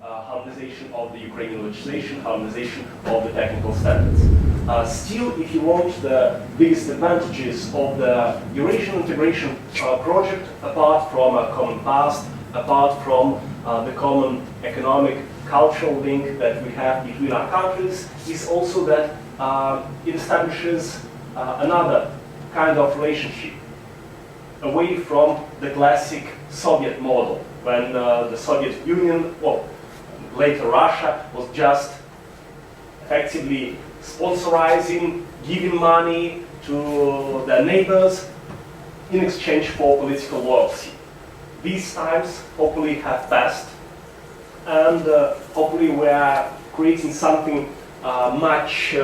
harmonization of the Ukrainian legislation, harmonization of the technical standards. Still, if you want the biggest advantages of the Eurasian integration project, apart from a common past, apart from the common economic, cultural link that we have between our countries, is also that it establishes another kind of relationship away from the classic Soviet model, when the Soviet Union, well, later Russia, was just effectively sponsorizing, giving money to their neighbors in exchange for political loyalty. These times hopefully have passed, and hopefully we are creating something much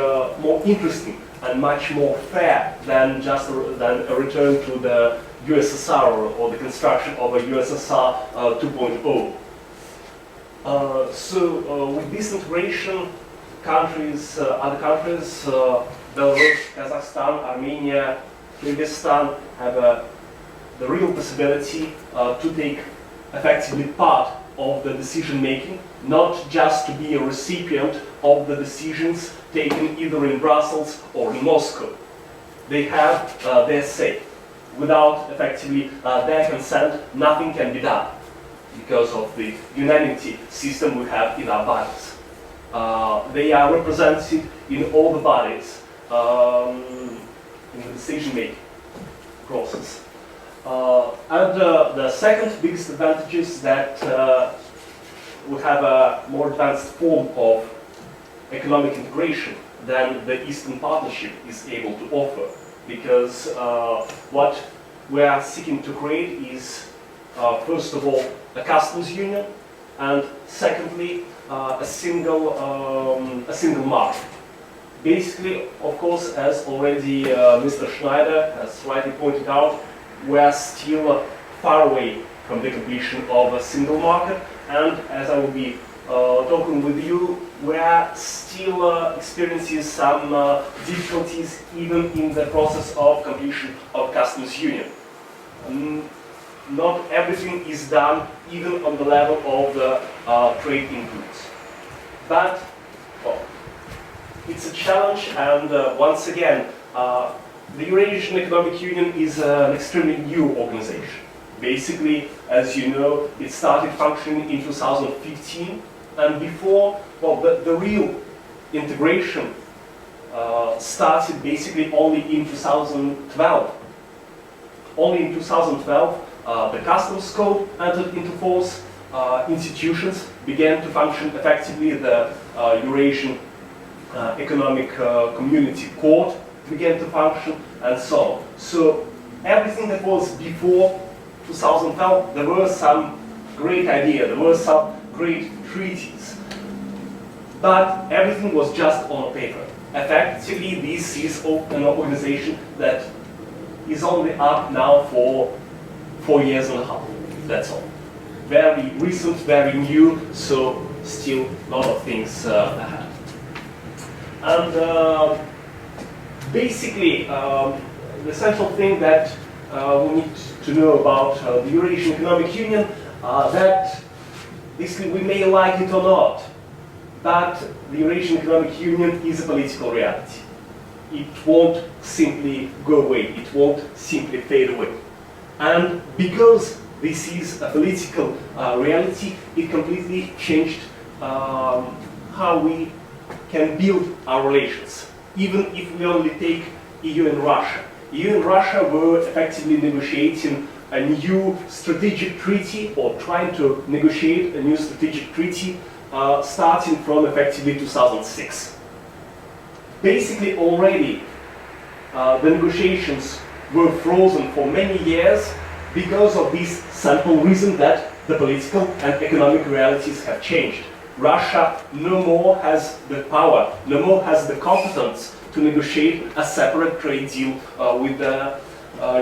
more interesting and much more fair than just a return to the USSR or the construction of a USSR 2.0. So with this integration, countries, other countries, Belarus, Kazakhstan, Armenia, Kyrgyzstan, have the real possibility to take effectively part of the decision making, not just to be a recipient of the decisions taken either in Brussels or in Moscow. They have their say. Without effectively their consent, nothing can be done because of the unanimity system we have in our bodies. They are represented in all the bodies in the decision-making process. And the second biggest advantage is that we have a more advanced form of economic integration than the Eastern Partnership is able to offer, because what we are seeking to create is, first of all, a customs union, and secondly, a single market. Basically, of course, as already Mr. Schneider has rightly pointed out, we are still far away from the completion of a single market, and as I will be talking with you, we are still experiencing some difficulties even in the process of completion of customs union. Not everything is done even on the level of the trade in goods. But, well, it's a challenge, and once again, the Eurasian Economic Union is an extremely new organization. Basically, as you know, it started functioning in 2015, and before, well, the real integration started basically only in 2012. Only in 2012, the customs code entered into force, institutions began to function effectively, the Eurasian Economic Community Court began to function, and so on. So everything that was before 2012, there were some great ideas, there were some great treaties, but everything was just on paper. Effectively, this is an organization that is only up now for 4 years and a half, that's all. Very recent, very new, so still a lot of things ahead. And basically, the central thing that we need to know about the Eurasian Economic Union, that basically we may like it or not, but the Eurasian Economic Union is a political reality. It won't simply go away, it won't simply fade away. And because this is a political reality, it completely changed how we can build our relations, even if we only take EU and Russia. EU and Russia were effectively negotiating a new strategic treaty, or trying to negotiate a new strategic treaty, starting from effectively 2006. Basically already the negotiations were frozen for many years because of this simple reason that the political and economic realities have changed. Russia no more has the power, no more has the competence to negotiate a separate trade deal with the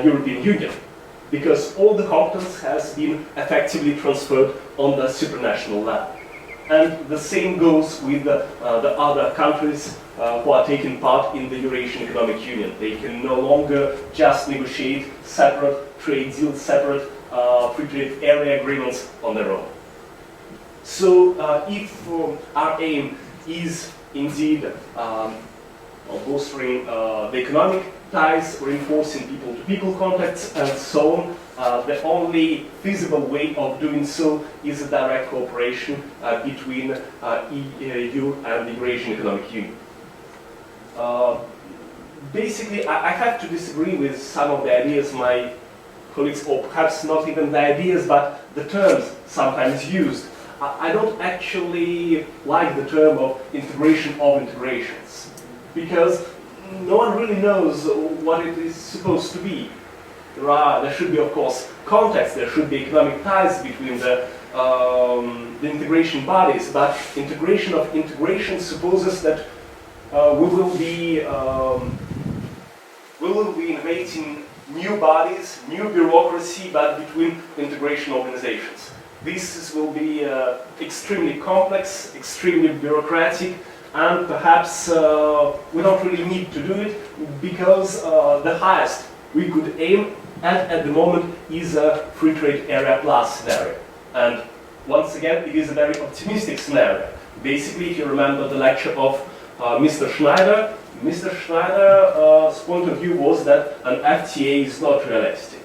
European Union, because all the competence has been effectively transferred on the supranational level. And the same goes with the other countries who are taking part in the Eurasian Economic Union. They can no longer just negotiate separate trade deals, separate free trade area agreements on their own. So if our aim is indeed bolstering the economic ties, reinforcing people-to-people contacts, and so on, the only feasible way of doing so is a direct cooperation between EU and the Eurasian Economic Union. Basically, I have to disagree with some of the ideas my colleagues, or perhaps not even the ideas, but the terms sometimes used. I don't actually like the term of integration of integrations, because no one really knows what it is supposed to be. There should be, of course, contacts, there should be economic ties between the integration bodies, but integration of integration supposes that we will be innovating new bodies, new bureaucracy, but between integration organizations. This will be extremely complex, extremely bureaucratic, and perhaps we don't really need to do it, because the highest we could aim at the moment is a free trade area plus scenario. And once again, it is a very optimistic scenario. Basically, if you remember the lecture of Mr. Schneider's point of view was that an FTA is not realistic.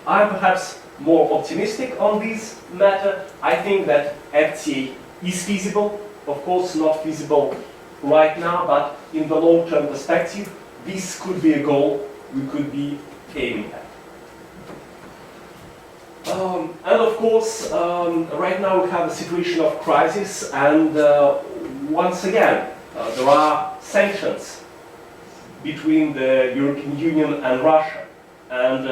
I'm perhaps more optimistic on this matter. I think that FTA is feasible, of course not feasible right now, but in the long-term perspective, this could be a goal we could be aiming at. And of course, right now we have a situation of crisis, and once again, there are sanctions between the European Union and Russia. And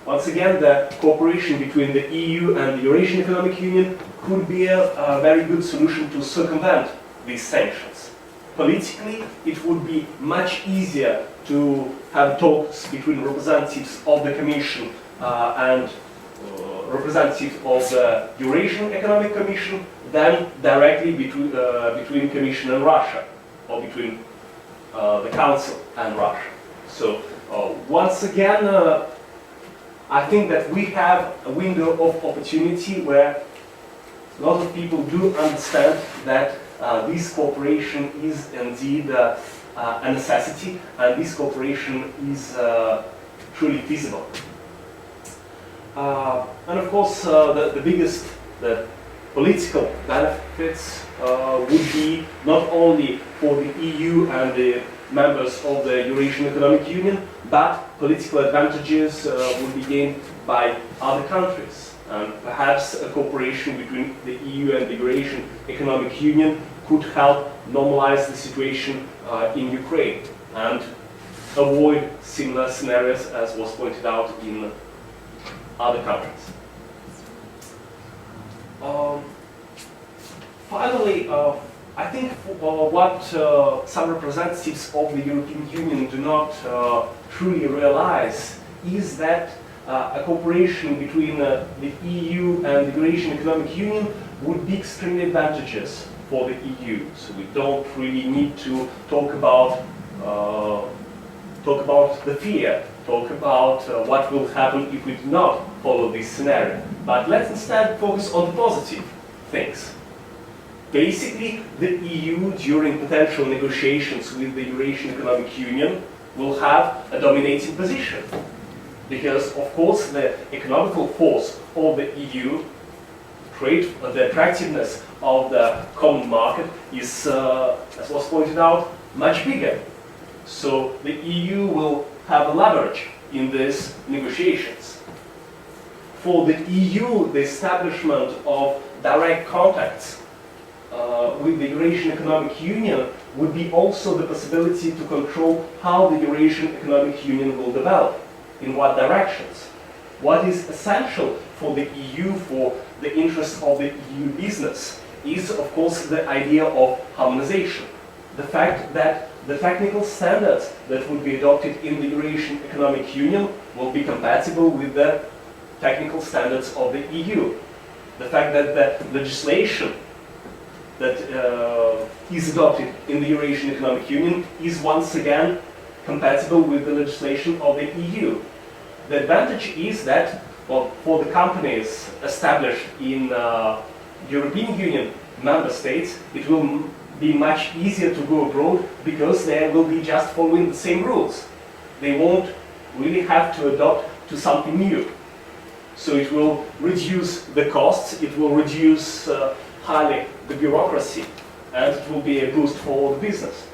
once again, the cooperation between the EU and the Eurasian Economic Union could be a very good solution to circumvent these sanctions. Politically, it would be much easier to have talks between representatives of the Commission and representatives of the Eurasian Economic Commission than directly between Commission and Russia, or between the Council and Russia. So once again, I think that we have a window of opportunity where a lot of people do understand that this cooperation is indeed a necessity, and this cooperation is truly feasible. And of course, the biggest political benefits would be not only for the EU and the members of the Eurasian Economic Union, but political advantages would be gained by other countries. And perhaps a cooperation between the EU and the Eurasian Economic Union could help normalize the situation in Ukraine and avoid similar scenarios as was pointed out in other countries. Finally, I think what some representatives of the European Union do not truly realize is that a cooperation between the EU and the Eurasian Economic Union would be extremely advantageous for the EU. So we don't really need to talk about the fear, talk about what will happen if we do not follow this scenario. But let's instead focus on the positive things. Basically, the EU, during potential negotiations with the Eurasian Economic Union, will have a dominating position. Because, of course, the economical force of the EU, the attractiveness of the common market is, as was pointed out, much bigger. So the EU will have a leverage in these negotiations. For the EU, the establishment of direct contacts with the Eurasian Economic Union would be also the possibility to control how the Eurasian Economic Union will develop, in what directions. What is essential for the EU, for the interest of the EU business, is of course the idea of harmonization. The fact that the technical standards that would be adopted in the Eurasian Economic Union will be compatible with the technical standards of the EU. The fact that the legislation that is adopted in the Eurasian Economic Union is once again compatible with the legislation of the EU. The advantage is that, well, for the companies established in European Union, member states, it will be much easier to go abroad because they will be just following the same rules. They won't really have to adopt to something new. So it will reduce the costs, it will reduce highly the bureaucracy, and it will be a boost for the business.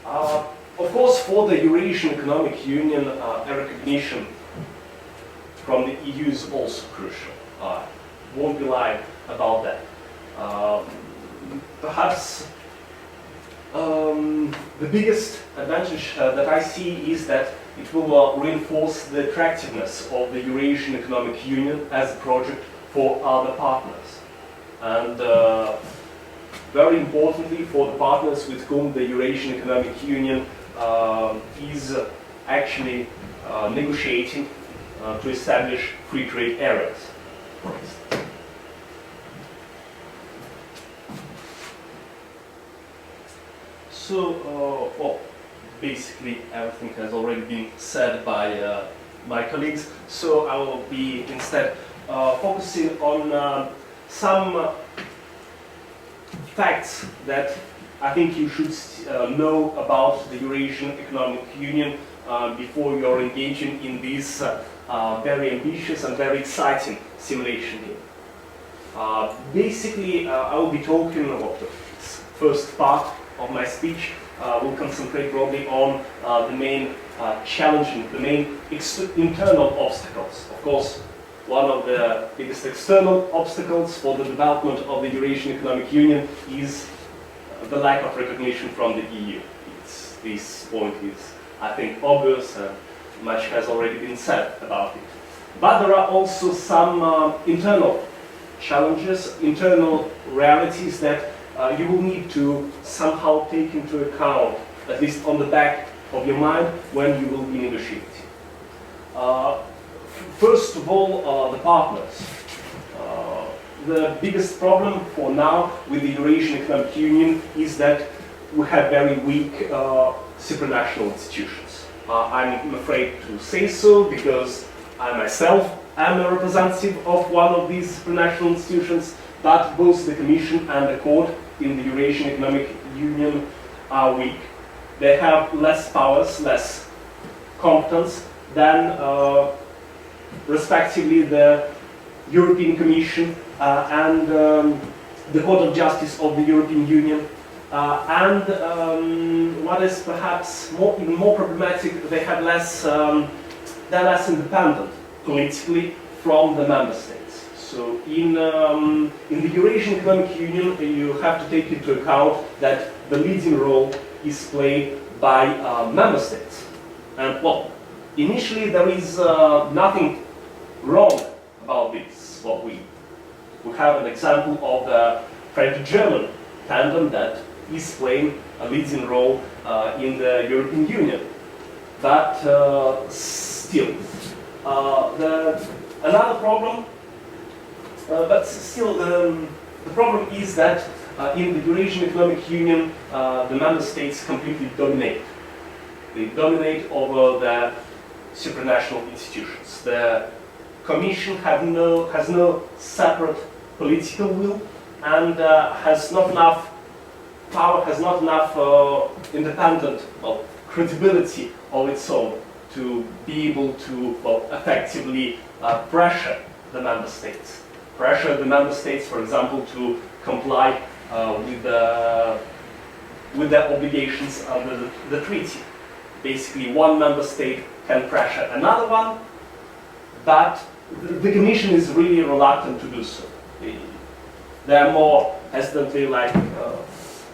Of course, for the Eurasian Economic Union, a recognition from the EU is also crucial. Won't be lying about that. Perhaps the biggest advantage that I see is that it will reinforce the attractiveness of the Eurasian Economic Union as a project for other partners. And very importantly, for the partners with whom the Eurasian Economic Union is actually negotiating to establish free trade areas. So, well, basically everything has already been said by my colleagues, so I will be instead focusing on some facts that I think you should know about the Eurasian Economic Union before you're engaging in this very ambitious and very exciting simulation here. Basically, I will be talking about the first part of my speech. Will concentrate broadly on the main challenging, the main internal obstacles. Of course, one of the biggest external obstacles for the development of the Eurasian Economic Union is the lack of recognition from the EU. This point is, I think, obvious, and much has already been said about it. But there are also some internal challenges, internal realities that you will need to somehow take into account, at least on the back of your mind, when you will be negotiating. First of all, the partners. The biggest problem for now with the Eurasian Economic Union is that we have very weak supranational institutions. I'm afraid to say so because I myself am a representative of one of these supranational institutions, but both the Commission and the Court in the Eurasian Economic Union are weak. They have less powers, less competence than respectively the European Commission and the Court of Justice of the European Union. And what is perhaps even more problematic, they have they're less independent politically from the member states. So in the Eurasian Economic Union, you have to take into account that the leading role is played by member states. And well, initially there is nothing wrong about this. Well, we have an example of the French-German tandem that is playing a leading role in the European Union. But still, another problem. But still, the problem is that in the Eurasian Economic Union, the member states completely dominate. They dominate over the supranational institutions. The Commission has no separate political will and has not enough power, has not enough independent credibility of its own to be able to effectively pressure the member states. Pressure the member states, for example, to comply with their obligations under the treaty. Basically, one member state can pressure another one, but the Commission is really reluctant to do so. They are more hesitantly like,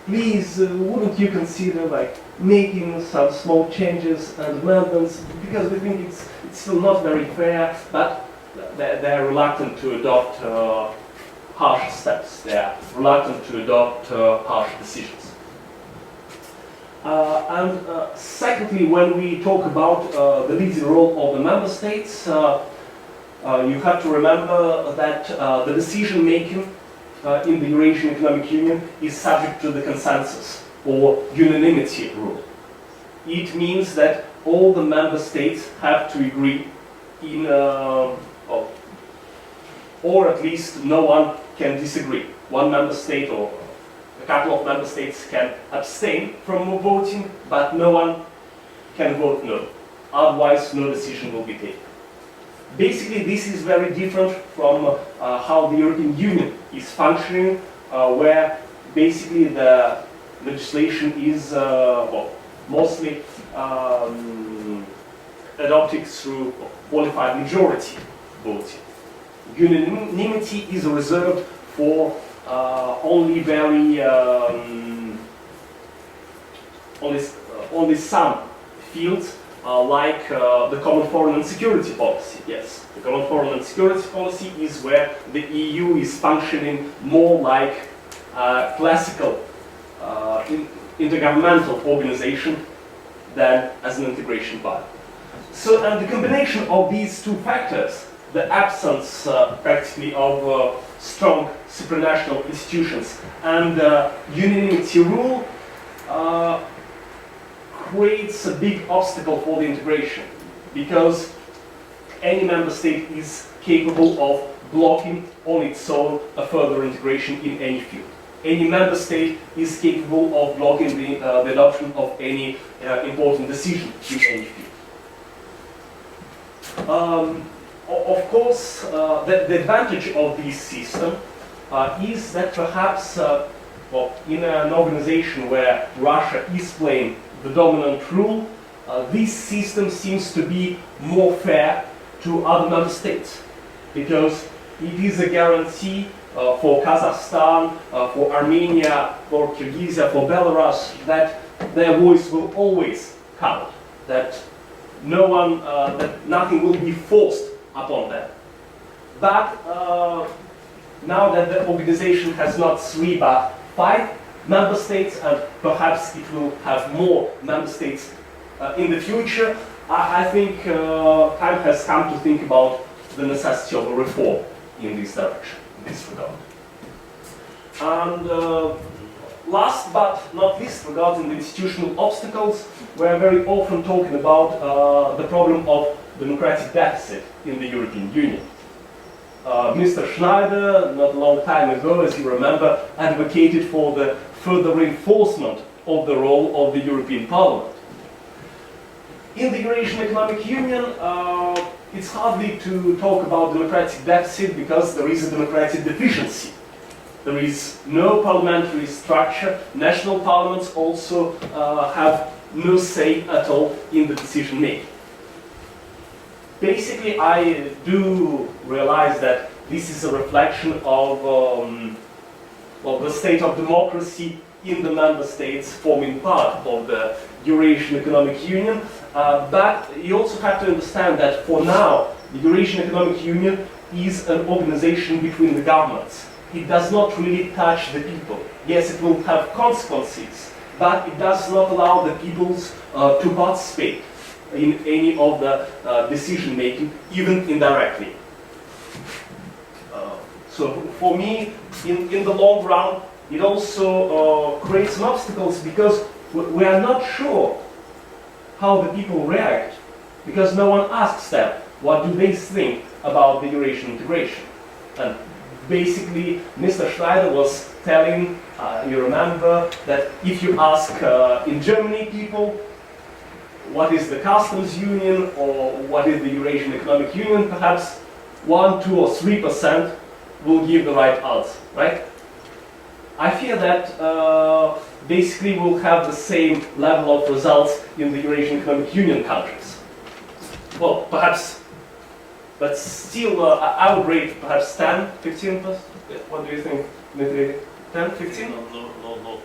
please, wouldn't you consider like making some small changes and amendments, because we think it's still not very fair, but they're reluctant to adopt harsh steps. They're reluctant to adopt harsh decisions. And secondly, when we talk about the leading role of the member states, you have to remember that the decision-making in the Eurasian Economic Union is subject to the consensus or unanimity rule. It means that all the member states have to agree in or at least no one can disagree. One member state or a couple of member states can abstain from voting, but no one can vote no. Otherwise, no decision will be taken. Basically, this is very different from how the European Union is functioning, where basically the legislation is well, mostly adopted through qualified majority voting. Unanimity is reserved for only very only some fields like the common foreign and security policy. Yes, the common foreign and security policy is where the EU is functioning more like a classical intergovernmental organization than as an integration body. So, and the combination of these two factors, the absence practically of strong supranational institutions and unanimity rule, creates a big obstacle for the integration, because any member state is capable of blocking on its own a further integration in any field. Any member state is capable of blocking the adoption of any important decision in any field. Of course, the advantage of this system is that perhaps well, in an organization where Russia is playing the dominant role, this system seems to be more fair to other member states, because it is a guarantee for Kazakhstan, for Armenia, for Kyrgyzstan, for Belarus, that their voice will always count, that no one, that nothing will be forced upon them. But now that the organization has not 3 but 5 member states, and perhaps it will have more member states in the future, I think time has come to think about the necessity of a reform in this direction, in this regard. And last but not least, regarding the institutional obstacles, we are very often talking about the problem of democratic deficit in the European Union. Mr. Schneider, not a long time ago, as you remember, advocated for the further reinforcement of the role of the European Parliament. In the Eurasian Economic Union, it's hardly to talk about democratic deficit because there is a democratic deficiency. There is no parliamentary structure. National parliaments also have no say at all in the decision making. Basically, I do realize that this is a reflection of the state of democracy in the member states forming part of the Eurasian Economic Union. But you also have to understand that for now, the Eurasian Economic Union is an organization between the governments. It does not really touch the people. Yes, it will have consequences, but it does not allow the peoples to participate in any of the decision making, even indirectly. So for me, in the long run, it also creates some obstacles, because we are not sure how the people react, because no one asks them what do they think about the Eurasian integration. And basically, Mr. Schneider was telling, you remember, that if you ask in Germany people what is the customs union or what is the Eurasian Economic Union, perhaps 1, 2, or 3% will give the right answer, right? I fear that basically we'll have the same level of results in the Eurasian Economic Union countries. Well, perhaps, but still I would rate perhaps 10, 15%. What do you think, Dmitry? 10, 15? No, not more.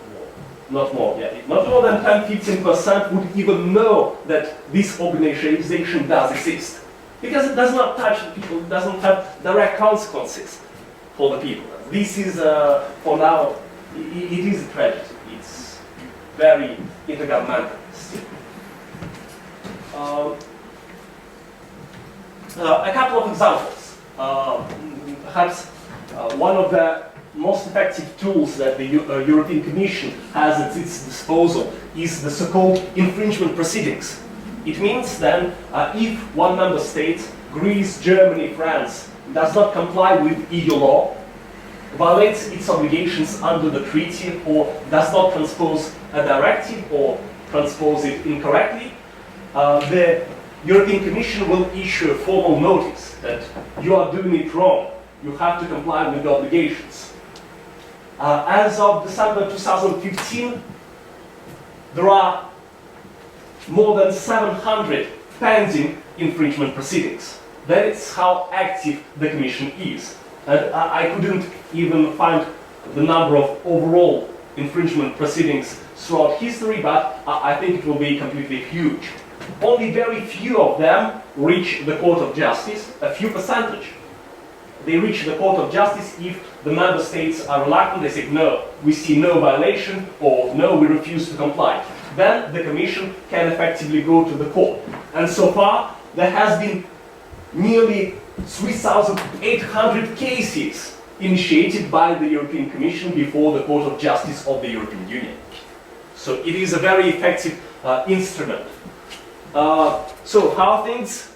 Not more, yeah. Not more than 10-15% would even know that this organization does exist. Because it does not touch the people, it doesn't have direct consequences for the people. This is, for now, it is a tragedy. It's very intergovernmental still. A couple of examples. Perhaps one of the most effective tools that the European Commission has at its disposal is the so-called infringement proceedings. It means then if one member state, Greece, Germany, France, does not comply with EU law, violates its obligations under the treaty, or does not transpose a directive or transpose it incorrectly, the European Commission will issue a formal notice that you are doing it wrong. You have to comply with the obligations. As of December 2015, there are more than 700 pending infringement proceedings. That is how active the Commission is. And I couldn't even find the number of overall infringement proceedings throughout history, but I think it will be completely huge. Only very few of them reach the Court of Justice, a few percentage. They reach the Court of Justice if the member states are reluctant, they say, no, we see no violation, or no, we refuse to comply. Then the Commission can effectively go to the court. And so far, there has been nearly 3,800 cases initiated by the European Commission before the Court of Justice of the European Union. So it is a very effective instrument. So how are things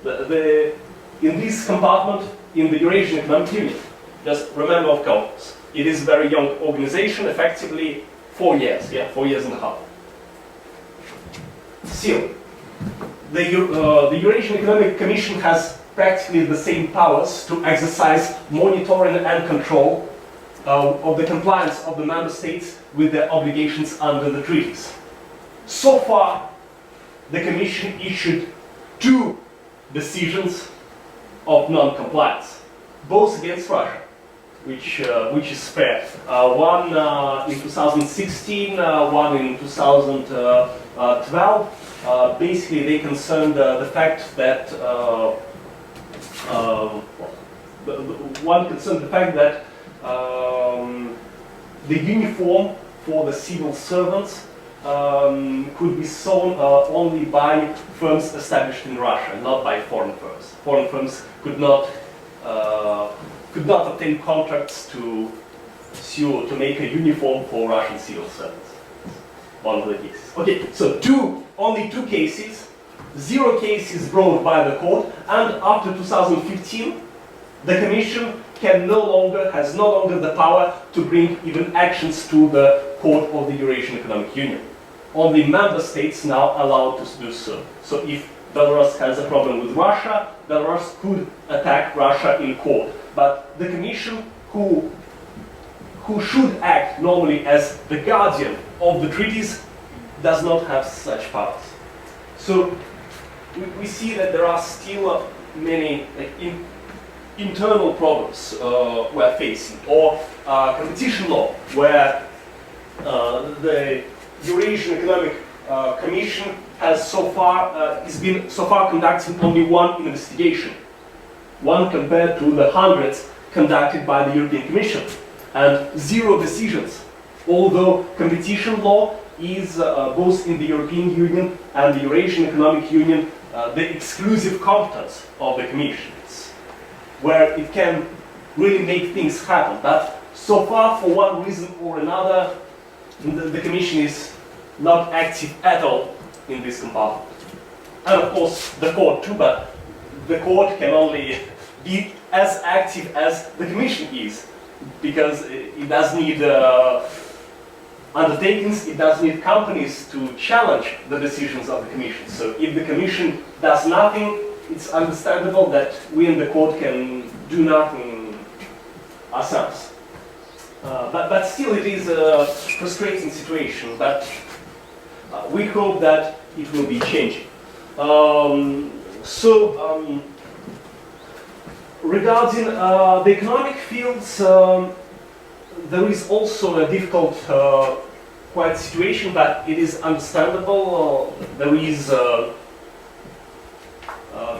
in this compartment in the Eurasian Economic Union? Just remember, of course, it is a very young organization, effectively 4 years, 4 years and a half. Still, the Eurasian Economic Commission has practically the same powers to exercise monitoring and control of the compliance of the member states with their obligations under the treaties. So far, the Commission issued 2 decisions of non-compliance, both against Russia, which is fair. One in 2016, one in 2012. Basically, they concerned the fact that one concerned the fact that the uniform for the civil servants could be sewn only by firms established in Russia, not by foreign firms. Foreign firms could not obtain contracts to make a uniform for Russian civil servants. One of the cases. Okay, so only 2 cases, 0 cases brought by the court, and after 2015, the Commission has no longer the power to bring even actions to the Court of the Eurasian Economic Union. Only member states now allowed to do so. So if Belarus has a problem with Russia, Belarus could attack Russia in court. But the Commission, who should act normally as the guardian of the treaties, does not have such powers. So we see that there are still many internal problems we're facing, or competition law, where the Eurasian Economic Commission has been so far conducting only 1 investigation, 1 compared to the hundreds conducted by the European Commission, and 0 decisions. Although competition law is both in the European Union and the Eurasian Economic Union the exclusive competence of the Commission, where it can really make things happen. But so far, for one reason or another, the Commission is not active at all in this compartment. And of course, the court too, but the court can only be as active as the Commission is, because it does need undertakings, it does need companies to challenge the decisions of the Commission. So if the Commission does nothing, it's understandable that we in the court can do nothing ourselves. But still it is a frustrating situation, but we hope that it will be changing. Regarding the economic fields, there is also a difficult quite situation, but it is understandable.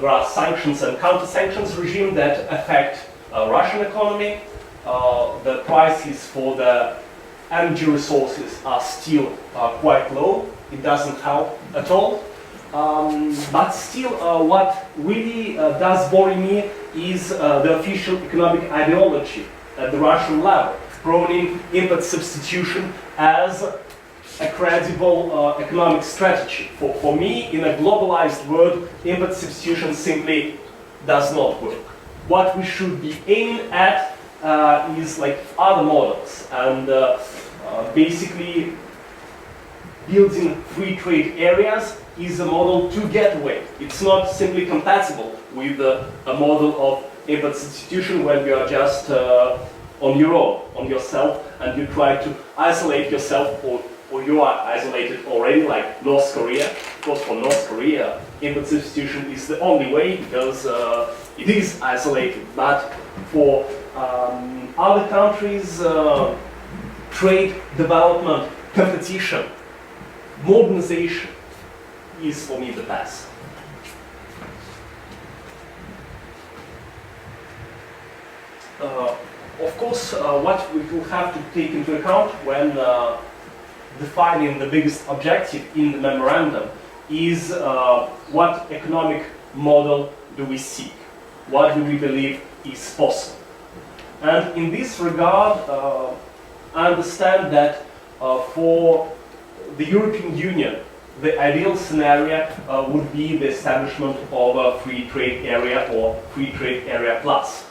There are sanctions and counter-sanctions regime that affect Russian economy. The prices for the energy resources are still quite low. It doesn't help at all. But still, what really does worry me is the official economic ideology at the Russian level, promoting import substitution as a credible economic strategy. For me, in a globalized world, import substitution simply does not work. what we should be aiming at is like other models, and basically building free trade areas is a model to get away. It's not simply compatible with a model of import substitution when you are just on your own, on yourself, and you try to isolate yourself, or you are isolated already, like North Korea. Of course, for North Korea, import substitution is the only way because it is isolated. But for other countries, trade, development, competition, modernization is for me the best. Of course, what we will have to take into account when defining the biggest objective in the memorandum is what economic model do we seek? What do we believe is possible? And in this regard, I understand that for the European Union, the ideal scenario would be the establishment of a free trade area or free trade area plus,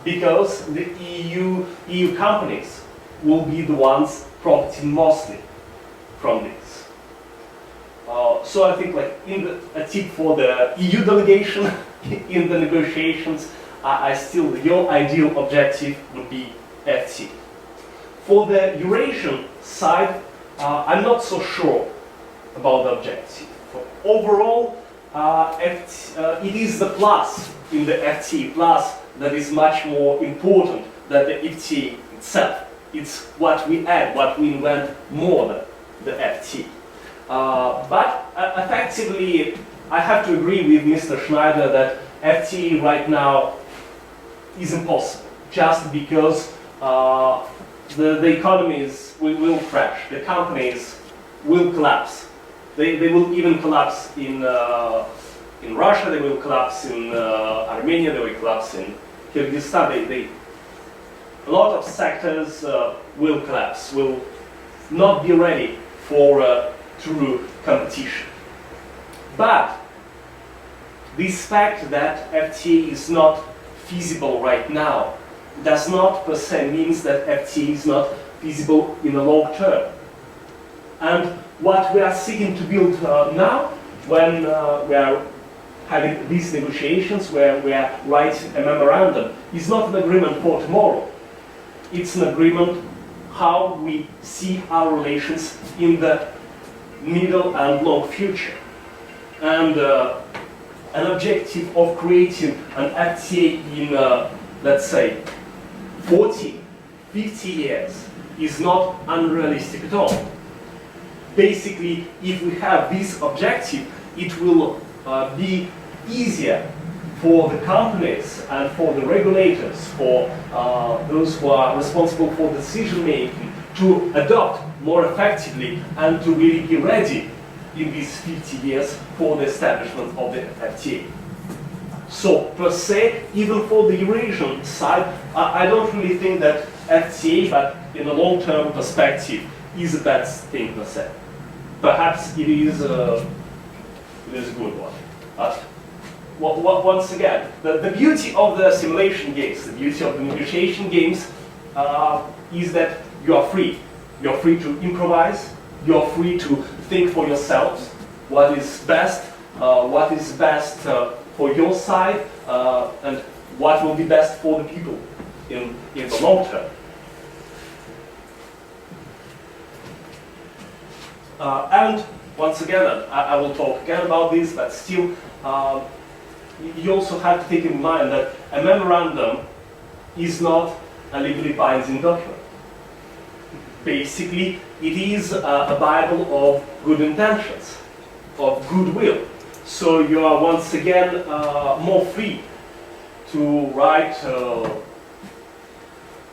because the EU companies will be the ones profiting mostly from this. So I think, like, a tip for the EU delegation in the negotiations, your ideal objective would be FTA. For the Eurasian side, I'm not so sure about the objective. Overall, it is the plus in the FTA plus that is much more important than the FTA itself. It's what we add, what we invent more than the FTA. But effectively, I have to agree with Mr. Schneider that FTA right now is impossible, just because the economies will crash, the companies will collapse. They will even collapse in Russia, they will collapse in Armenia, they will collapse in Kyrgyzstan. A lot of sectors will collapse, will not be ready for true competition. But this fact that FTA is not feasible right now does not per se means that FTA is not feasible in the long term. And what we are seeking to build now, when we are having these negotiations, where we are writing a memorandum, is not an agreement for tomorrow. It's an agreement how we see our relations in the middle and long future. And an objective of creating an FTA in, let's say, 40, 50 years is not unrealistic at all. Basically, if we have this objective, it will be easier for the companies and for the regulators, for those who are responsible for decision making, to adopt more effectively and to really be ready in these 50 years for the establishment of the FTA. So, per se, even for the Eurasian side, I don't really think that FTA, but in a long-term perspective, is a bad thing per se. Perhaps it is a good one. But once again, the beauty of the simulation games, the beauty of the negotiation games is that you are free. You're free to improvise, you're free to think for yourselves what is best for your side, and what will be best for the people in the long term. And once again, I will talk again about this, but still, you also have to take in mind that a memorandum is not a legally binding document. Basically, it is a Bible of good intentions, of goodwill. So you are once again more free to write, to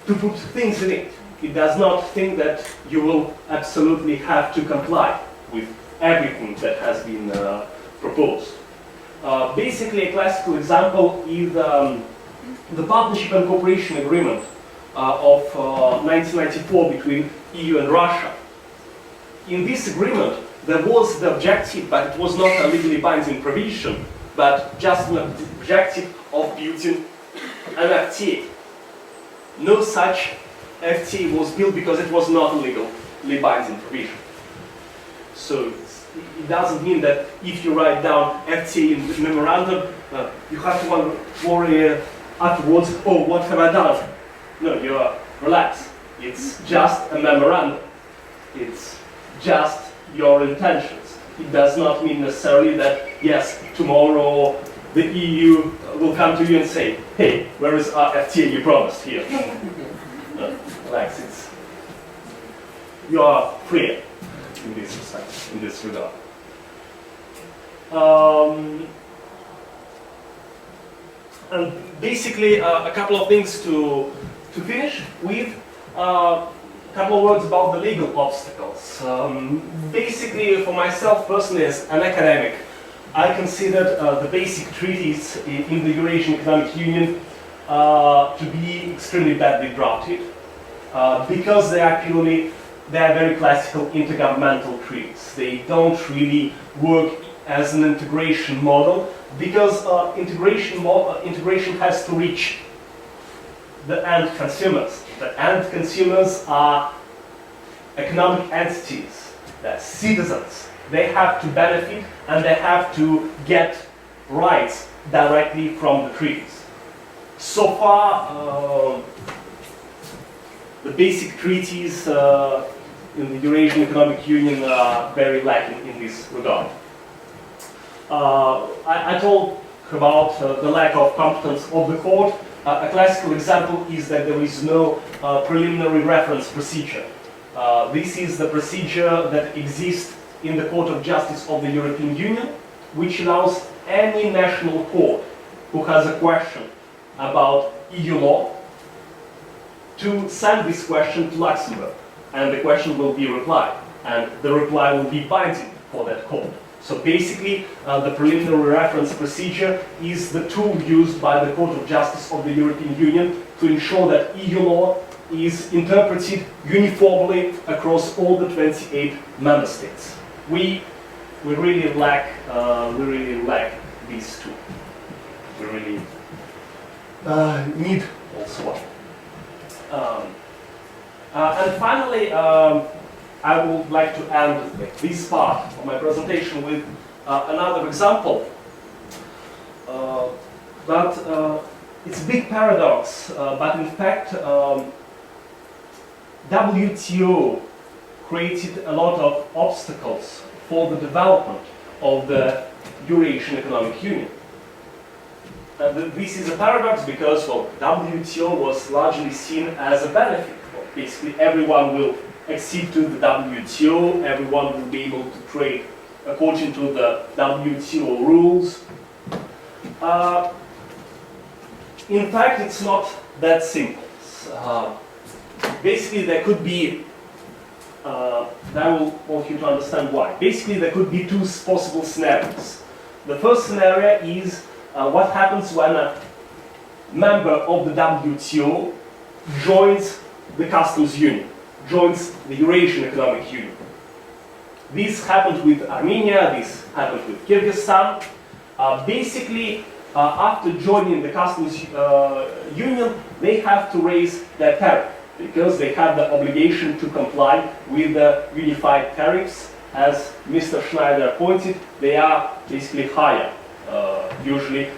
put things in it. It does not think that you will absolutely have to comply with everything that has been proposed. Basically, a classical example is the Partnership and Cooperation Agreement of 1994 between EU and Russia. In this agreement, there was the objective, but it was not a legally binding provision, but just an objective of building an FTA. No such FTA was built because it was not a legally binding provision. So it doesn't mean that if you write down FTA in the memorandum, you have to worry afterwards, oh, what have I done? No, you are relaxed. It's just a memorandum. It's just your intentions. It does not mean necessarily that, yes, tomorrow the EU will come to you and say, hey, where is our FTA you promised here? No, relax, you are free in this respect, in this regard. And basically, a couple of things to finish with. A couple of words about the legal obstacles. Basically, for myself personally, as an academic, I considered the basic treaties in the Eurasian Economic Union to be extremely badly drafted because they are very classical intergovernmental treaties. They don't really work as an integration model because integration has to reach the end consumers. The end consumers are economic entities, they're citizens. They have to benefit and they have to get rights directly from the treaties. So far, the basic treaties in the Eurasian Economic Union are very lacking in this regard. I told about the lack of competence of the court. A classical example is that there is no preliminary reference procedure. This is the procedure that exists in the Court of Justice of the European Union, which allows any national court who has a question about EU law to send this question to Luxembourg, and the question will be replied, and the reply will be binding for that court. So basically, the preliminary reference procedure is the tool used by the Court of Justice of the European Union to ensure that EU law is interpreted uniformly across all the 28 member states. We really lack these two. We really need also one. And finally, I would like to end this part of my presentation with another example. It's a big paradox, but in fact, WTO created a lot of obstacles for the development of the Eurasian Economic Union. This is a paradox because, well, WTO was largely seen as a benefit. Well, basically, everyone will accede to the WTO, everyone will be able to trade according to the WTO rules. In fact, it's not that simple. Basically, there could be, I will want you to understand why. Basically, there could be two possible scenarios. The first scenario is what happens when a member of the WTO joins the customs union, joins the Eurasian Economic Union. This happened with Armenia, this happened with Kyrgyzstan. Basically, after joining the customs union, they have to raise their tariff because they have the obligation to comply with the unified tariffs. As Mr. Schneider pointed, they are basically higher, usually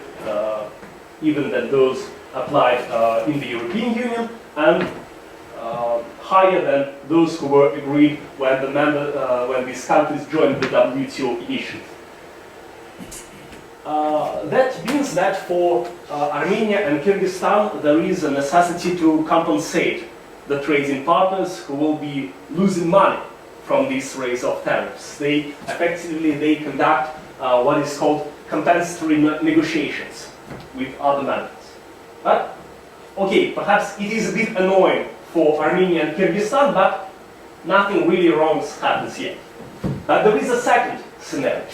even than those applied in the European Union, and higher than those who were agreed when when these countries joined the WTO initially. That means that for Armenia and Kyrgyzstan, there is a necessity to compensate the trading partners who will be losing money from this raise of tariffs. They conduct what is called compensatory negotiations with other members. But, okay, perhaps it is a bit annoying for Armenia and Kyrgyzstan, but nothing really wrong happens yet. But there is a second scenario.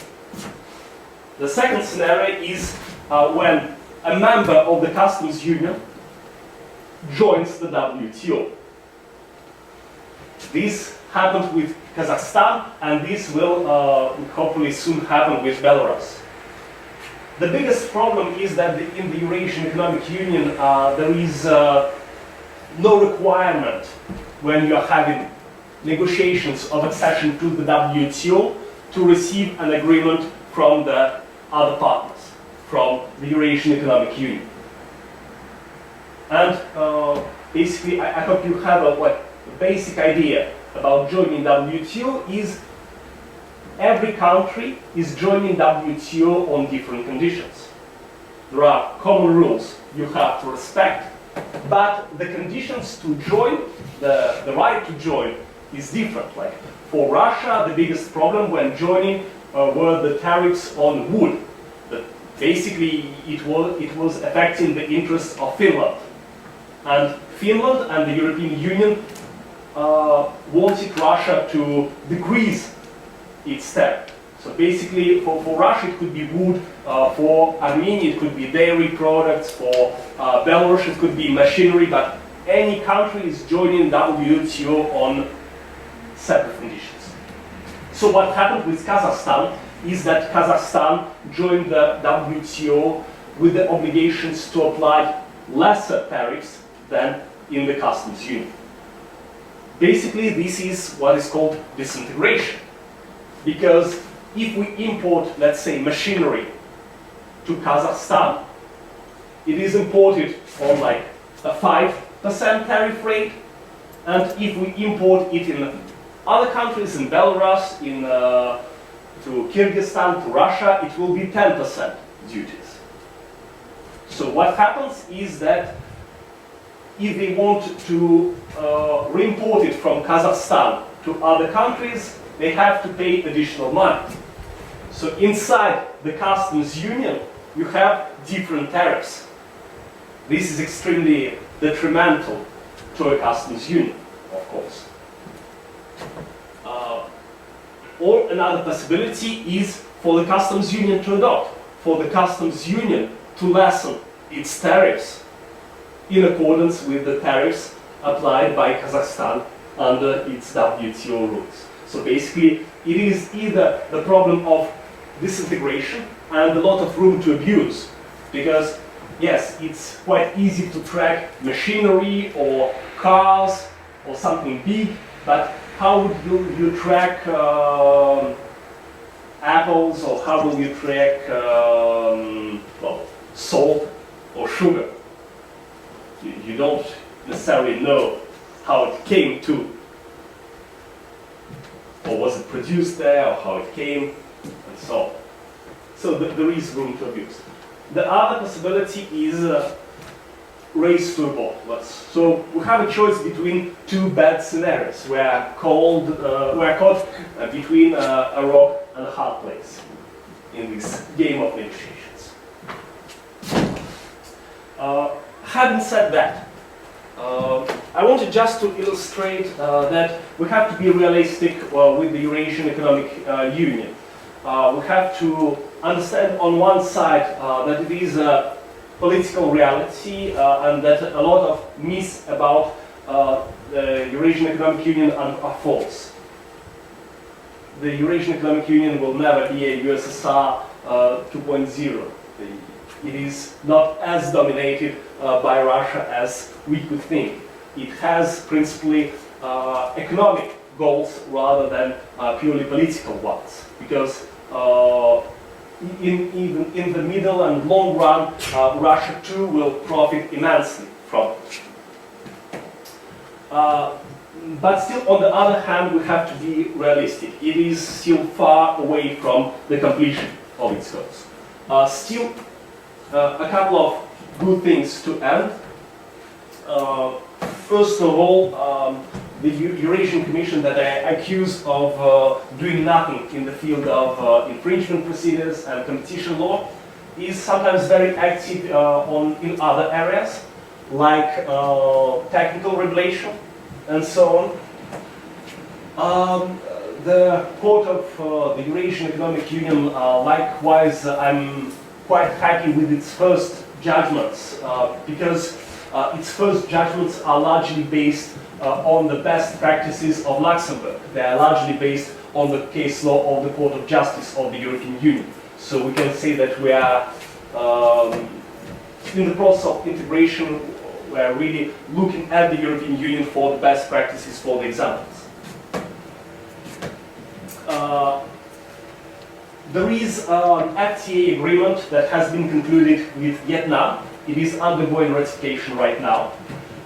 The second scenario is when a member of the customs union joins the WTO. This happened with Kazakhstan, and this will hopefully soon happen with Belarus. The biggest problem is that in the Eurasian Economic Union there is no requirement when you are having negotiations of accession to the WTO to receive an agreement from the other partners, from the Eurasian Economic Union. And basically, I hope you have a basic idea about joining WTO is every country is joining WTO on different conditions. There are common rules you have to respect, but the conditions to join, the right to join, is different. Like for Russia, the biggest problem when joining were the tariffs on wood. Basically, it was affecting the interests of Finland. And Finland and the European Union wanted Russia to decrease its tariff. So basically, for Russia it could be wood, for Armenia it could be dairy products, for Belarus it could be machinery, but any country is joining WTO on separate conditions. So what happened with Kazakhstan is that Kazakhstan joined the WTO with the obligations to apply lesser tariffs than in the customs union. Basically, this is what is called disintegration. Because if we import, let's say, machinery to Kazakhstan, it is imported on like a 5% tariff rate, and if we import it in other countries, in Belarus, to Kyrgyzstan, to Russia, it will be 10% duties. So what happens is that if they want to re-import it from Kazakhstan to other countries, they have to pay additional money. So inside the customs union, you have different tariffs. This is extremely detrimental to a customs union, of course. Or another possibility is for the customs union to adopt, for the customs union to lessen its tariffs in accordance with the tariffs applied by Kazakhstan under its WTO rules. So basically, it is either the problem of disintegration and a lot of room to abuse, because yes, it's quite easy to track machinery or cars or something big, but how would you track apples, or how will you track salt or sugar? You don't necessarily know how it came to, or was it produced there, or how it came, and so on. So there is room to abuse. The other possibility is race to a bottom. So we have a choice between two bad scenarios. We are caught between a rock and a hard place in this game of negotiations. Having said that, I wanted just to illustrate that we have to be realistic with the Eurasian Economic Union. We have to understand on one side that it is a political reality and that a lot of myths about the Eurasian Economic Union are false. The Eurasian Economic Union will never be a USSR 2.0. It is not as dominated by Russia as we could think. It has principally economic goals rather than purely political ones, because even in the middle and long run, Russia too will profit immensely from it. But still, on the other hand, we have to be realistic. It is still far away from the completion of its goals. Still, a couple of good things to add. First of all, the Eurasian Commission that I accuse of doing nothing in the field of infringement procedures and competition law is sometimes very active in other areas, like technical regulation and so on. The Court of the Eurasian Economic Union, likewise, I'm quite happy with its first judgments, because its first judgments are largely based on the best practices of Luxembourg. They are largely based on the case law of the Court of Justice of the European Union. So we can say that we are in the process of integration. We are really looking at the European Union for the best practices, for the examples. There is an FTA agreement that has been concluded with Vietnam. It is undergoing ratification right now.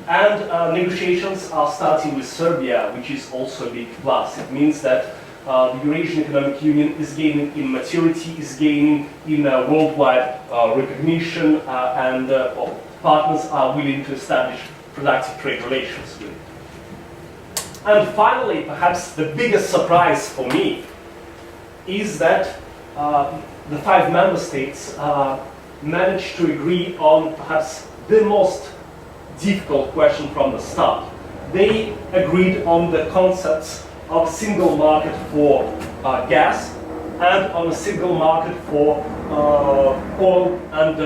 And negotiations are starting with Serbia, which is also a big plus. It means that the Eurasian Economic Union is gaining in maturity, is gaining in worldwide recognition, and partners are willing to establish productive trade relations with it. And finally, perhaps the biggest surprise for me is that the 5 member states managed to agree on perhaps the most difficult question from the start. They agreed on the concepts of a single market for gas and on a single market for oil and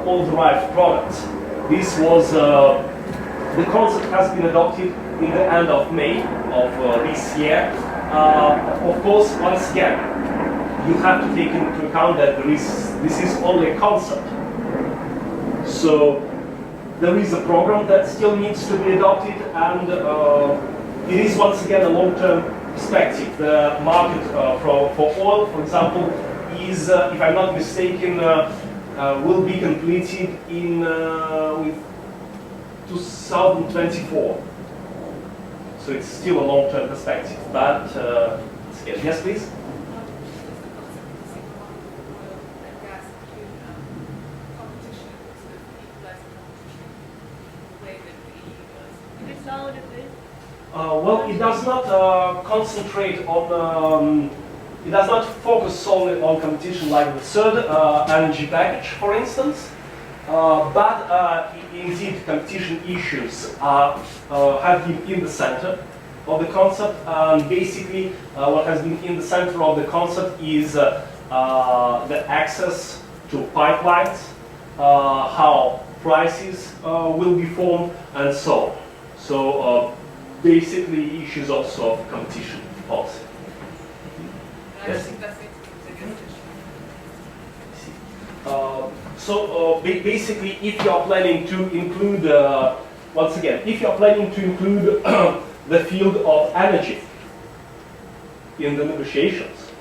oil-derived products. This was, the concept has been adopted in the end of May of this year. Of course, once again, you have to take into account that this is only a concept. So there is a program that still needs to be adopted, and it is once again a long-term perspective. The market for oil, for example, is, if I'm not mistaken, will be completed in with 2024. So it's still a long-term perspective. But yes, please. Well, it does not concentrate on, it does not focus solely on competition like the third energy package, for instance, but indeed competition issues have been in the center of the concept, and basically what has been in the center of the concept is the access to pipelines, how prices will be formed, and so on. So basically issues also of competition policy. Yes? Basically, if you are planning to include, once again, if you are planning to include the field of energy in the negotiations,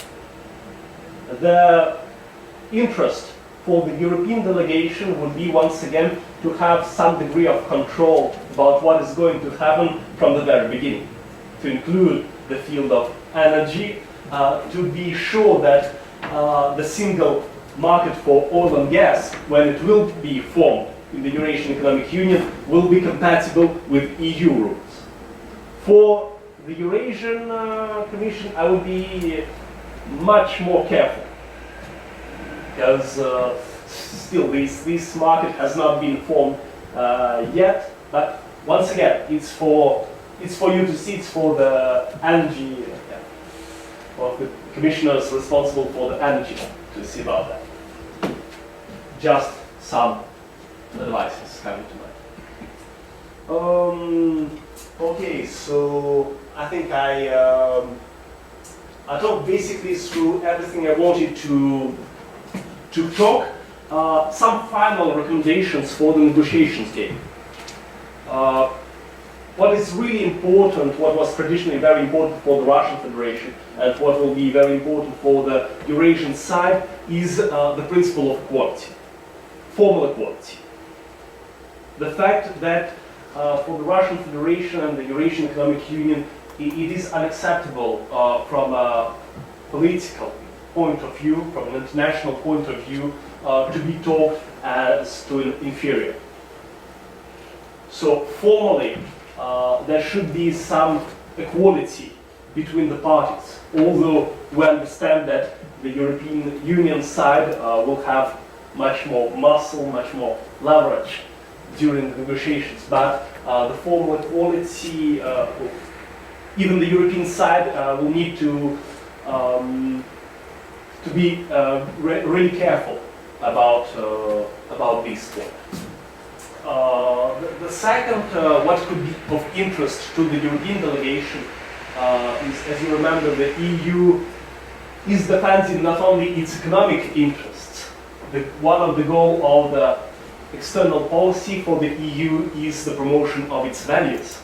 the interest for the European delegation would be once again to have some degree of control about what is going to happen from the very beginning, to include the field of energy, to be sure that the single market for oil and gas, when it will be formed in the Eurasian Economic Union, will be compatible with EU rules. For the Eurasian Commission, I will be much more careful, because still this market has not been formed yet. But once again, it's for you to see. It's for the energy, for the commissioners responsible for the energy to see about that. Just some advices coming to mind. Okay, so I think I talked basically through everything I wanted to talk. Some final recommendations for the negotiations game. What is really important, what was traditionally very important for the Russian Federation, and what will be very important for the Eurasian side, is the principle of equality, formal equality. The fact that for the Russian Federation and the Eurasian Economic Union, it is unacceptable from a political point of view, from an international point of view, to be talked as to an inferior. So formally, there should be some equality between the parties, although we understand that the European Union side will have much more muscle, much more leverage during the negotiations. But the formal equality, even the European side will need to be really careful about this point. The second, what could be of interest to the European delegation is, as you remember, the EU is defending not only its economic interests. One of the goals of the external policy for the EU is the promotion of its values.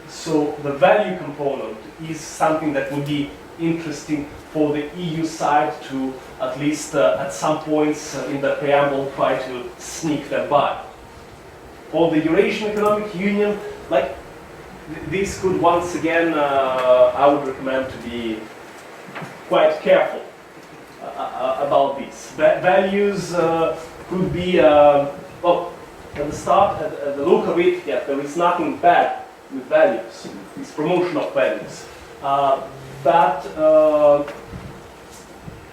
So the value component is something that would be interesting for the EU side to, at least at some points in the preamble, try to sneak them by. For the Eurasian Economic Union, like this could once again, I would recommend to be quite careful about this. Values could be, well, at the start, at the look of it, yeah, there is nothing bad with values. It's promotion of values. But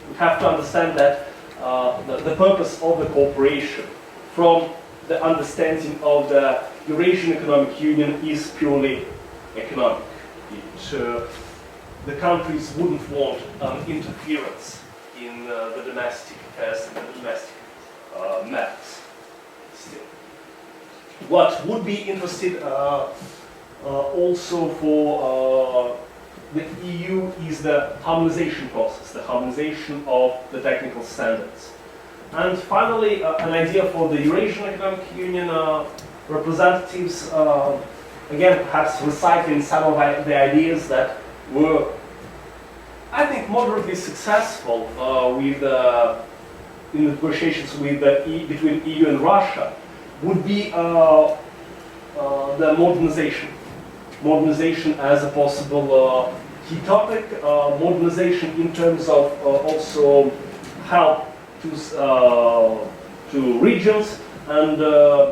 we have to understand that the purpose of the cooperation from the understanding of the Eurasian Economic Union is purely economic. The countries wouldn't want interference in the domestic affairs and the domestic matters. Still. What would be interested also for the EU is the harmonization process, the harmonization of the technical standards. And finally, an idea for the Eurasian Economic Union representatives, again, perhaps recycling some of the ideas that were, I think, moderately successful with in the negotiations with between EU and Russia, would be the modernization. Modernization as a possible key topic. Modernization in terms of also help to regions, and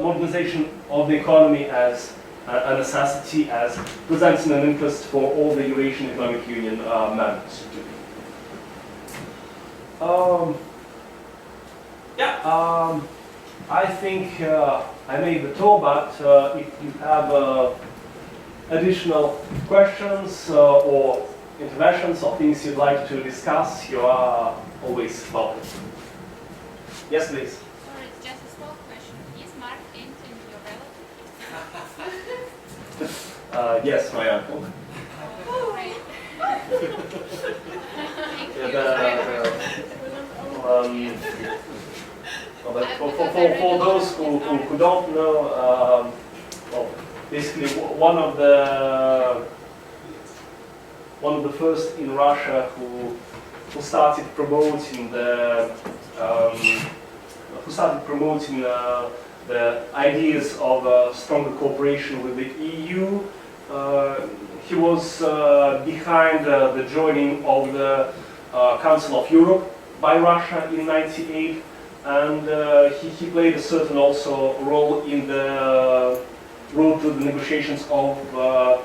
modernization of the economy as a necessity, as presenting an interest for all the Eurasian Economic Union members. I think I made the tour, but if you have additional questions or interventions or things you'd like to discuss, you are always welcome. Yes, please. Sorry, it's just a small question. Is Mr.Entin your relative? Yes, my uncle. Oh, great. Thank you. But for those who don't know, well, basically one of the first in Russia who started promoting the ideas of stronger cooperation with the EU. He was behind the joining of the Council of Europe by Russia in '98, and he played a certain also role in the road to the negotiations of the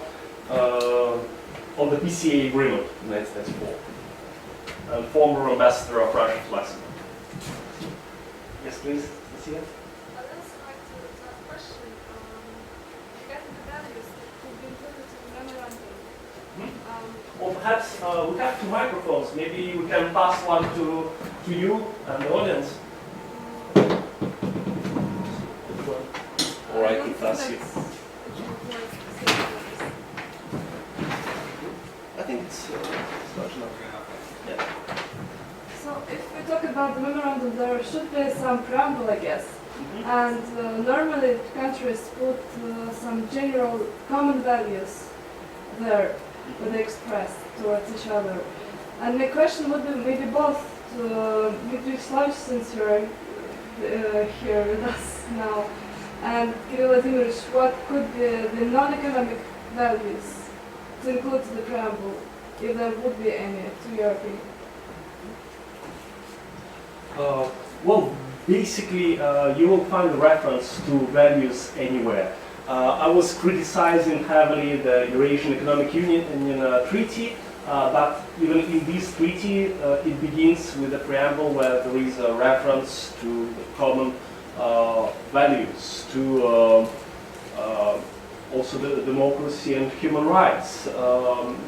PCA agreement in 1994, and former ambassador of Russia to Luxembourg. Yes, please. Let's see it. I'd also like to ask a question regarding the values to be included in the memorandum. Or perhaps we have two microphones. Maybe we can pass one to you and the audience. Or I could pass you. I think it's large enough. Yeah. So if we talk about the memorandum, there should be some preamble, I guess. And normally countries put some general common values there that they express towards each other. And my question would be maybe both to Dmitry Slav, since you're here with us now, and Kirill Vladimirovich, what could be the non-economic values to include the preamble, if there would be any, to your opinion? Well, basically, you will find a reference to values anywhere. I was criticizing heavily the Eurasian Economic Union Treaty, but even in this treaty, it begins with a preamble where there is a reference to the common values, to also the democracy and human rights.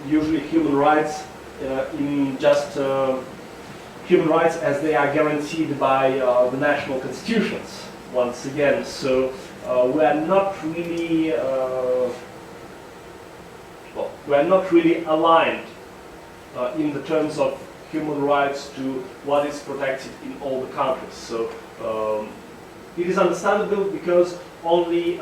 Usually human rights in just human rights as they are guaranteed by the national constitutions, once again. So we are not really aligned in the terms of human rights to what is protected in all the countries. So it is understandable because only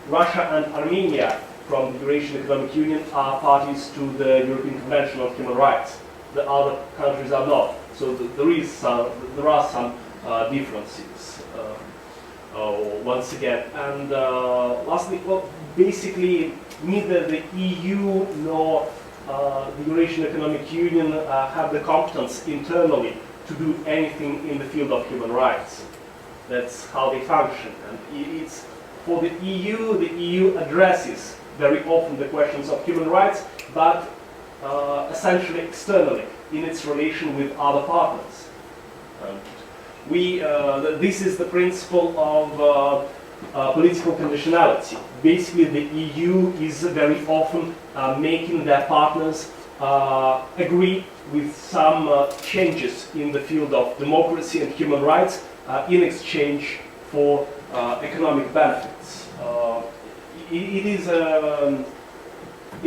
Russia and Armenia from the Eurasian Economic Union are parties to the European Convention on Human Rights. The other countries are not. So there are some differences once again. And lastly, well, basically neither the EU nor the Eurasian Economic Union have the competence internally to do anything in the field of human rights. That's how they function. And it's for the EU addresses very often the questions of human rights, but essentially externally in its relation with other partners. This is the principle of political conditionality. Basically, the EU is very often making their partners agree with some changes in the field of democracy and human rights in exchange for economic benefits. It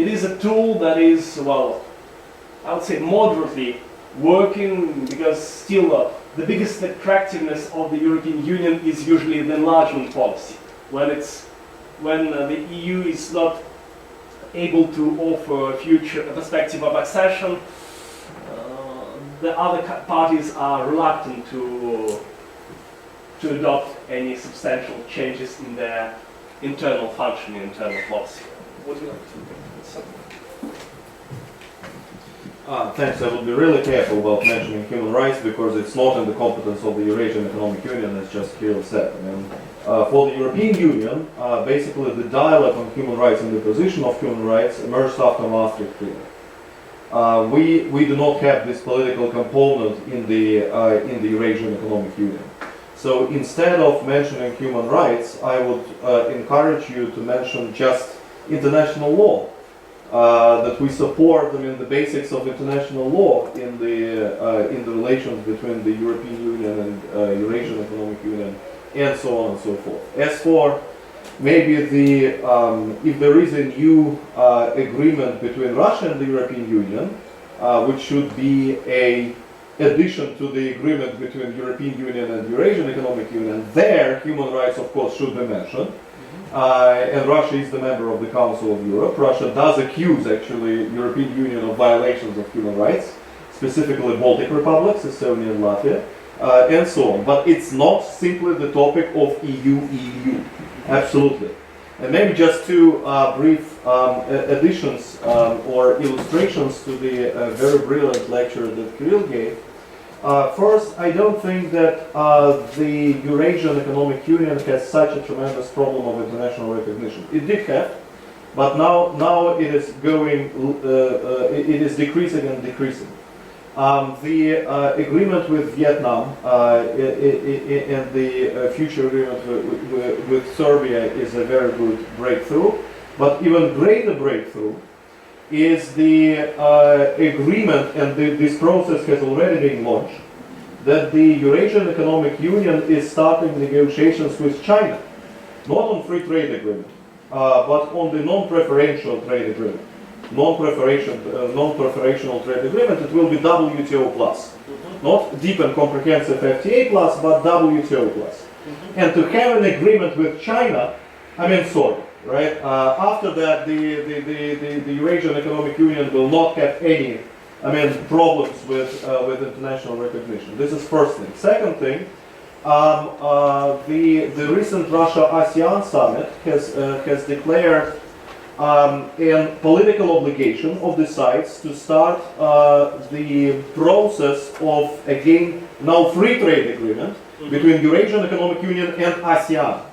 is a tool that is, well, I would say moderately working, because still the biggest attractiveness of the European Union is usually the enlargement policy. When the EU is not able to offer a perspective of accession, the other parties are reluctant to adopt any substantial changes in their internal functioning, internal policy. Would you like to say something? Thanks. I will be really careful about mentioning human rights because it's not in the competence of the Eurasian Economic Union, as just Kirill said. I mean, for the European Union, basically the dialogue on human rights and the position of human rights emerged after Maastricht Treaty. We do not have this political component in the Eurasian Economic Union. So instead of mentioning human rights, I would encourage you to mention just international law. That we support them in the basics of international law in the relations between the European Union and Eurasian Economic Union, and so on and so forth. As for maybe if there is a new agreement between Russia and the European Union, which should be a addition to the agreement between European Union and Eurasian Economic Union, there human rights of course should be mentioned. And Russia is the member of the Council of Europe. Russia does accuse actually European Union of violations of human rights, specifically Baltic republics, Estonia and Latvia, and so on. But it's not simply the topic of EU-EAEU, absolutely. And maybe just two brief additions or illustrations to the very brilliant lecture that Kirill gave. First, I don't think that the Eurasian Economic Union has such a tremendous problem of international recognition. It did have, but now it is going, it is decreasing and decreasing. The agreement with Vietnam and the future agreement with Serbia is a very good breakthrough, but even greater breakthrough is the agreement, and this process has already been launched, that the Eurasian Economic Union is starting negotiations with China, not on free trade agreement, but on the non-preferential trade agreement. Non-preferential trade agreement, it will be WTO plus. Not deep and comprehensive FTA plus, but WTO plus. And to have an agreement with China, I mean, sorry. Right? After that, the Eurasian Economic Union will not have any, problems with international recognition. This is first thing. Second thing, the recent Russia-ASEAN summit has declared a political obligation of the sides to start the process of, again, now free trade agreement between Eurasian Economic Union and ASEAN.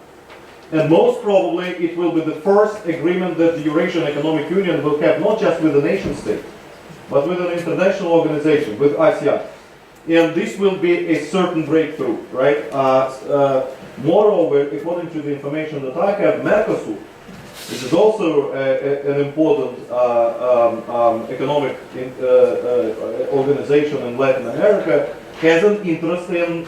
And most probably it will be the first agreement that the Eurasian Economic Union will have, not just with a nation state, but with an international organization, with ASEAN. And this will be a certain breakthrough, right? Moreover, according to the information that I have, Mercosur, this is also an important economic organization in Latin America, has an interest in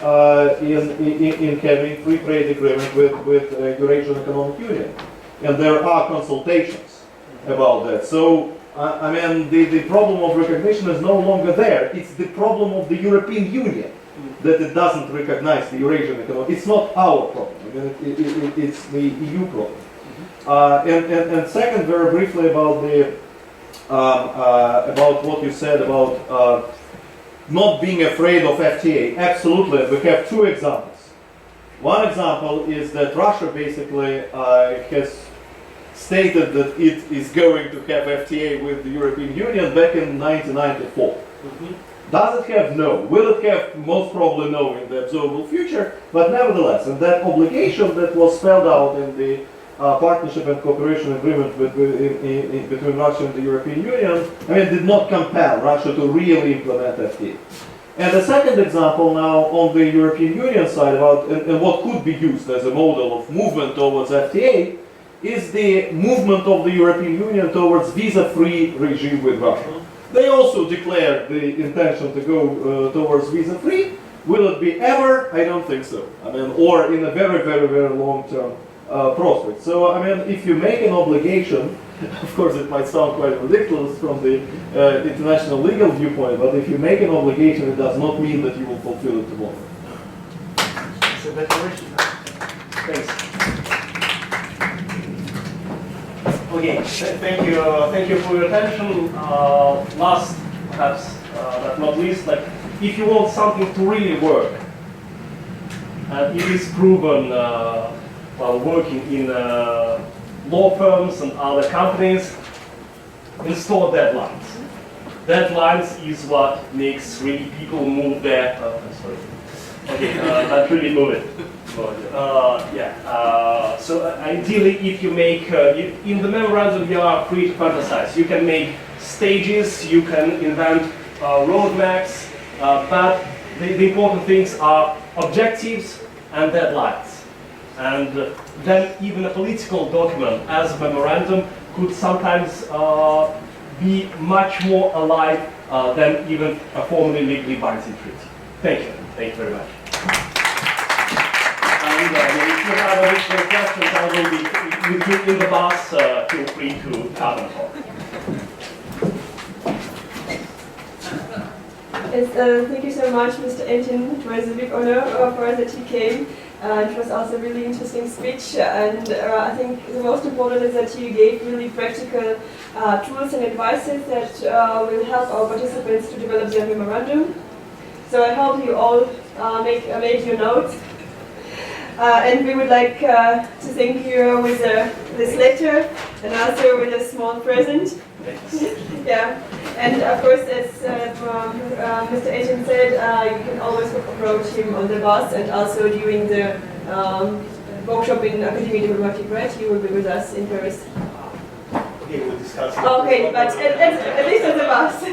having free trade agreement with Eurasian Economic Union, and there are consultations about that. So I mean, the problem of recognition is no longer there. It's the problem of the European Union that it doesn't recognize the Eurasian economic. It's not our problem. I mean, it's the EU problem. And second, very briefly about the about what you said about not being afraid of FTA. Absolutely, we have two examples. One example is that Russia basically has stated that it is going to have FTA with the European Union back in 1994. Does it have? No. Will it have? Most probably no in the observable future, but nevertheless, and that obligation that was spelled out in the partnership and cooperation agreement between Russia and the European Union, I mean, did not compel Russia to really implement FTA. And the second example now on the European Union side about and what could be used as a model of movement towards FTA is the movement of the European Union towards visa-free regime with Russia. They also declared the intention to go towards visa-free. Will it be ever? I don't think so. I mean, or in a very, very, very long-term prospect. So, I mean, if you make an obligation, of course it might sound quite ridiculous from the international legal viewpoint, but if you make an obligation, it does not mean that you will fulfill it tomorrow. It's a declaration. Thanks. Okay, thank you for your attention. Last, perhaps but not least, like if you want something to really work, and it is proven while working in law firms and other companies, install deadlines. Deadlines is what makes really people move their. Sorry. Okay, that really move it. So ideally, if you make in the memorandum, you are free to fantasize. You can make stages, you can invent roadmaps, but the important things are objectives and deadlines. And then even a political document as a memorandum could sometimes be much more alive than even a formally legally binding treaty. Thank you. Thank you very much. And if you have additional questions, I will be with you in the bus. Feel free to come and talk. Yes, thank you so much, Mr.Entin. It was a big honor for us that you came. It was also a really interesting speech, and I think the most important is that you gave really practical tools and advices that will help our participants to develop their memorandum. So I hope you all made your notes. And we would like to thank you with this letter and also with a small present. Yeah, and of course, as Mr. Entin said, you can always approach him on the bus and also during the workshop in Académie Diplomatique, right? You will be with us in Paris. Okay, we'll discuss. Okay, but at least on the bus.